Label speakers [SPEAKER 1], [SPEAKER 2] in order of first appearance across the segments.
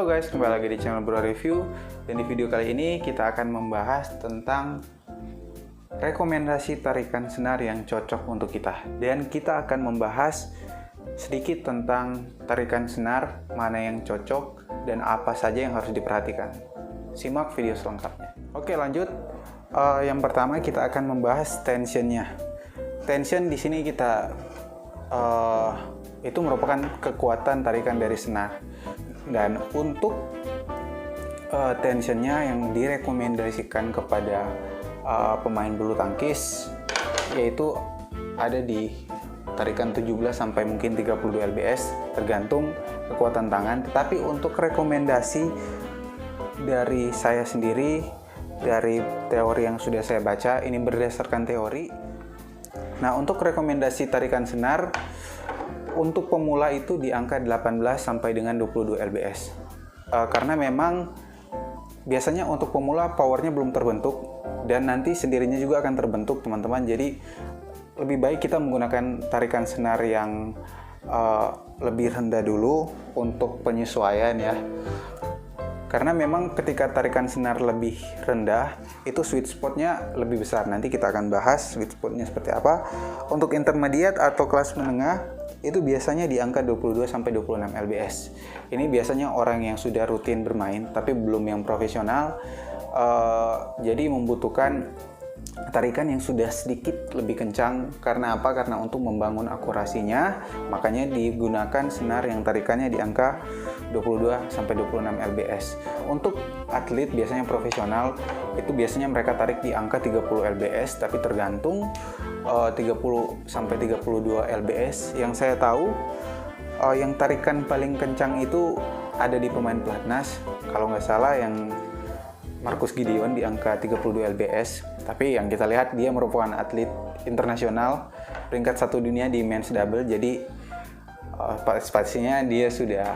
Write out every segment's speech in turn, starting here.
[SPEAKER 1] Halo guys, kembali lagi di channel Bro Review. Dan di video kali ini kita akan membahas tentang rekomendasi tarikan senar yang cocok untuk kita. Dan kita akan membahas sedikit tentang tarikan senar, mana yang cocok dan apa saja yang harus diperhatikan. Simak video selengkapnya. Oke, lanjut. Yang pertama kita akan membahas tensionnya. Tension di sini kita itu merupakan kekuatan tarikan dari senar. Dan untuk tensionnya yang direkomendasikan kepada pemain bulu tangkis yaitu ada di tarikan 17 sampai mungkin 32 lbs tergantung kekuatan tangan. Tetapi untuk rekomendasi dari saya sendiri, dari teori yang sudah saya baca, ini berdasarkan teori. Nah, untuk rekomendasi tarikan senar untuk pemula itu di angka 18 sampai dengan 22 lbs. Karena memang biasanya untuk pemula powernya belum terbentuk dan nanti sendirinya juga akan terbentuk, teman-teman. Jadi lebih baik kita menggunakan tarikan senar yang lebih rendah dulu untuk penyesuaian ya. Karena memang ketika tarikan senar lebih rendah, itu sweet spotnya lebih besar. Nanti kita akan bahas sweet spotnya seperti apa. Untuk intermediate atau kelas menengah, itu biasanya di angka 22 sampai 26 lbs. Ini biasanya orang yang sudah rutin bermain, tapi belum yang profesional. Jadi membutuhkan tarikan yang sudah sedikit lebih kencang. Karena apa? Karena untuk membangun akurasinya, makanya digunakan senar yang tarikannya di angka 22 sampai 26 lbs. Untuk atlet biasanya profesional, itu biasanya mereka tarik di angka 30 lbs, tapi tergantung 30 sampai 32 lbs. Yang saya tahu yang tarikan paling kencang itu ada di pemain pelatnas, kalau nggak salah yang Marcus Gideon di angka 32 lbs. Tapi yang kita lihat dia merupakan atlet internasional, peringkat 1 dunia di men's double. Jadi pastinya dia sudah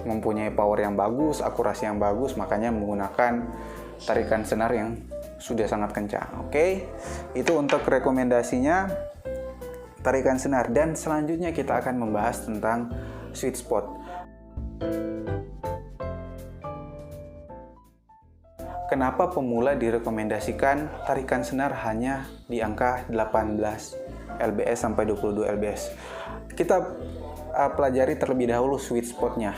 [SPEAKER 1] mempunyai power yang bagus, akurasi yang bagus, makanya menggunakan tarikan senar yang sudah sangat kencang. Oke, itu untuk rekomendasinya tarikan senar. Dan selanjutnya kita akan membahas tentang sweet spot. Kenapa pemula direkomendasikan tarikan senar hanya di angka 18 lbs sampai 22 lbs? Kita pelajari terlebih dahulu sweet spotnya.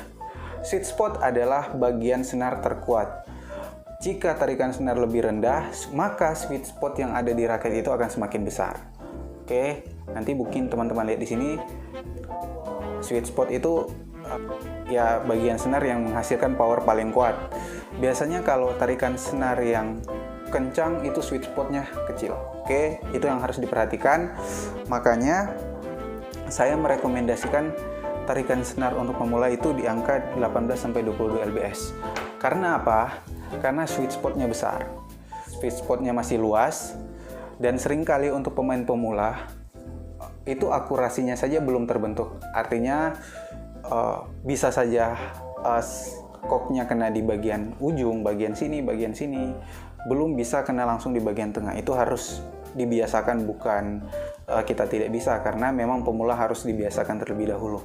[SPEAKER 1] Sweet spot adalah bagian senar terkuat. Jika tarikan senar lebih rendah, maka sweet spot yang ada di raket itu akan semakin besar. Oke, nanti mungkin teman-teman lihat di sini. Sweet spot itu ya bagian senar yang menghasilkan power paling kuat. Biasanya kalau tarikan senar yang kencang itu sweet spotnya kecil. Oke, itu yang harus diperhatikan. Makanya saya merekomendasikan tarikan senar untuk pemula itu di angka 18 sampai 22 lbs. Karena apa? Karena sweet spotnya besar. Sweet spotnya masih luas dan seringkali untuk pemain pemula itu akurasinya saja belum terbentuk. Artinya bisa saja koknya kena di bagian ujung, bagian sini, belum bisa kena langsung di bagian tengah. Itu harus dibiasakan, bukan kita tidak bisa, karena memang pemula harus dibiasakan terlebih dahulu.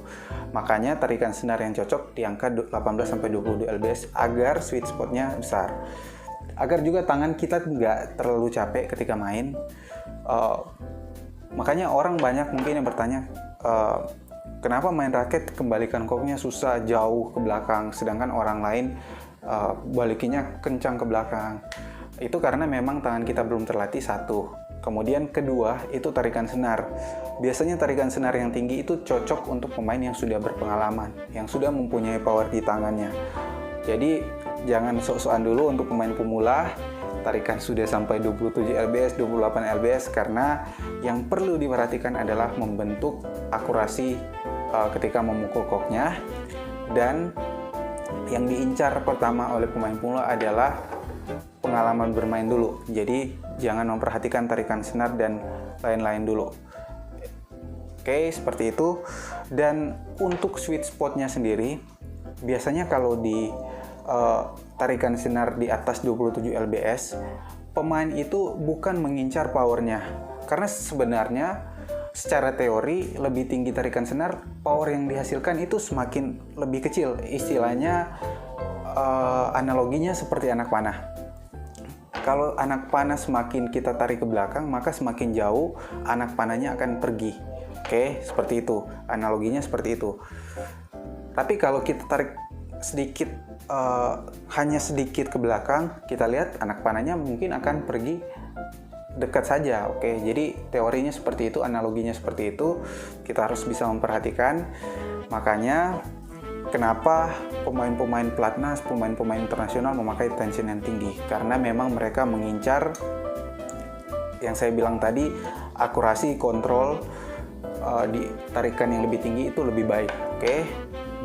[SPEAKER 1] Makanya tarikan senar yang cocok di angka 18 sampai 22 lbs agar sweet spotnya besar. Agar juga tangan kita nggak terlalu capek ketika main. Makanya orang banyak mungkin yang bertanya, kenapa main raket kembalikan koknya susah, jauh ke belakang, sedangkan orang lain balikinya kencang ke belakang. Itu karena memang tangan kita belum terlatih, satu. Kemudian kedua, itu tarikan senar. Biasanya tarikan senar yang tinggi itu cocok untuk pemain yang sudah berpengalaman, yang sudah mempunyai power di tangannya. Jadi jangan sok-sokan dulu untuk pemain pemula, tarikan sudah sampai 27 lbs, 28 lbs, karena yang perlu diperhatikan adalah membentuk akurasi ketika memukul koknya. Dan yang diincar pertama oleh pemain pemula adalah pengalaman bermain dulu. Jadi jangan memperhatikan tarikan senar dan lain-lain dulu. Oke, seperti itu. Dan untuk sweet spotnya sendiri, biasanya kalau di tarikan senar di atas 27 lbs, pemain itu bukan mengincar powernya. Karena sebenarnya secara teori lebih tinggi tarikan senar, power yang dihasilkan itu semakin lebih kecil. Istilahnya analoginya seperti anak panah. Kalau anak panah semakin kita tarik ke belakang, maka semakin jauh anak panahnya akan pergi. Oke, seperti itu. Analoginya seperti itu. Tapi kalau kita tarik sedikit, hanya sedikit ke belakang, kita lihat anak panahnya mungkin akan pergi dekat saja. Oke, jadi teorinya seperti itu, analoginya seperti itu. Kita harus bisa memperhatikan. Makanya kenapa pemain-pemain pelatnas, pemain-pemain internasional memakai tension yang tinggi? Karena memang mereka mengincar yang saya bilang tadi, akurasi kontrol di tarikan yang lebih tinggi itu lebih baik. Oke,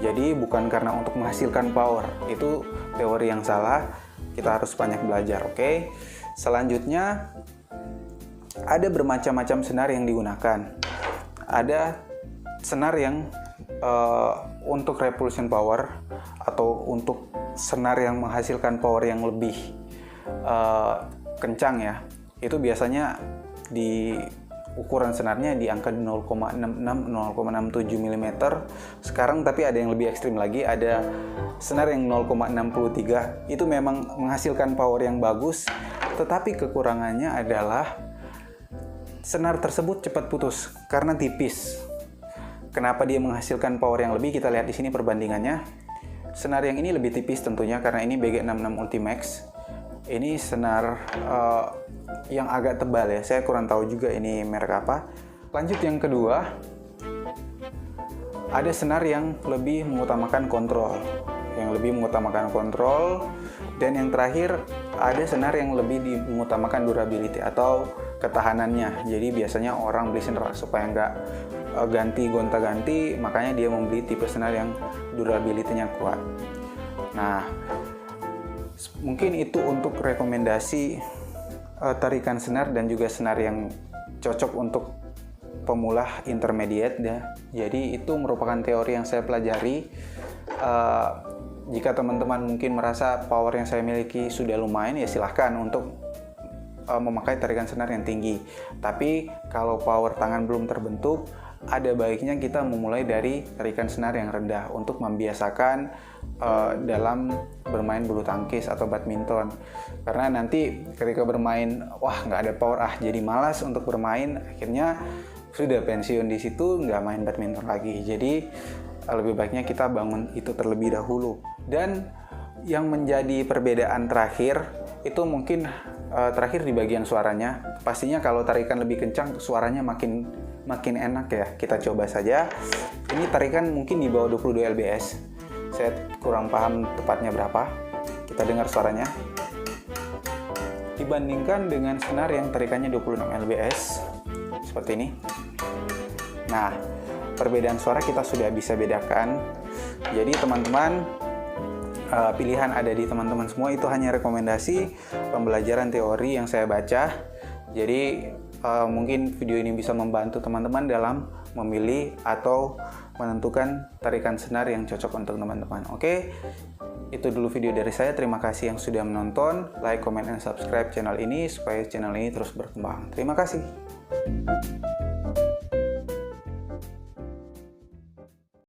[SPEAKER 1] jadi bukan karena untuk menghasilkan power, itu teori yang salah. Kita harus banyak belajar. Oke, selanjutnya ada bermacam-macam senar yang digunakan. Ada senar yang untuk repulsion power atau untuk senar yang menghasilkan power yang lebih kencang ya. Itu biasanya di ukuran senarnya di angka 0,66-0,67 mm. Sekarang tapi ada yang lebih ekstrim lagi, ada senar yang 0,63. Itu memang menghasilkan power yang bagus, tetapi kekurangannya adalah senar tersebut cepat putus karena tipis. Kenapa dia menghasilkan power yang lebih? Kita lihat di sini perbandingannya. Senar yang ini lebih tipis tentunya karena ini BG66 Ultimax. Ini senar yang agak tebal ya. Saya kurang tahu juga ini merek apa. Lanjut yang kedua, ada senar yang lebih mengutamakan kontrol. Dan yang terakhir, ada senar yang lebih mengutamakan durability atau ketahanannya. Jadi biasanya orang beli senar supaya nggak gonta-ganti, makanya dia membeli tipe senar yang durability-nya kuat. Nah, mungkin itu untuk rekomendasi tarikan senar dan juga senar yang cocok untuk pemula intermediate ya. Jadi itu merupakan teori yang saya pelajari. Jika teman-teman mungkin merasa power yang saya miliki sudah lumayan, ya silahkan untuk memakai tarikan senar yang tinggi. Tapi kalau power tangan belum terbentuk, ada baiknya kita memulai dari tarikan senar yang rendah untuk membiasakan dalam bermain bulu tangkis atau badminton. Karena nanti ketika bermain, wah nggak ada power, jadi malas untuk bermain, akhirnya sudah pensiun di situ, nggak main badminton lagi. Jadi lebih baiknya kita bangun itu terlebih dahulu. Dan yang menjadi perbedaan terakhir itu mungkin terakhir di bagian suaranya. Pastinya kalau tarikan lebih kencang, suaranya makin enak ya. Kita coba saja. Ini tarikan mungkin di bawah 22 lbs. Saya kurang paham tepatnya berapa. Kita dengar suaranya. Dibandingkan dengan senar yang tarikannya 26 lbs seperti ini. Nah, perbedaan suara kita sudah bisa bedakan. Jadi teman-teman, pilihan ada di teman-teman semua. Itu hanya rekomendasi pembelajaran teori yang saya baca. Jadi mungkin video ini bisa membantu teman-teman dalam memilih atau menentukan tarikan senar yang cocok untuk teman-teman. Oke, itu dulu video dari saya. Terima kasih yang sudah menonton. Like, comment, dan subscribe channel ini supaya channel ini terus berkembang. Terima kasih.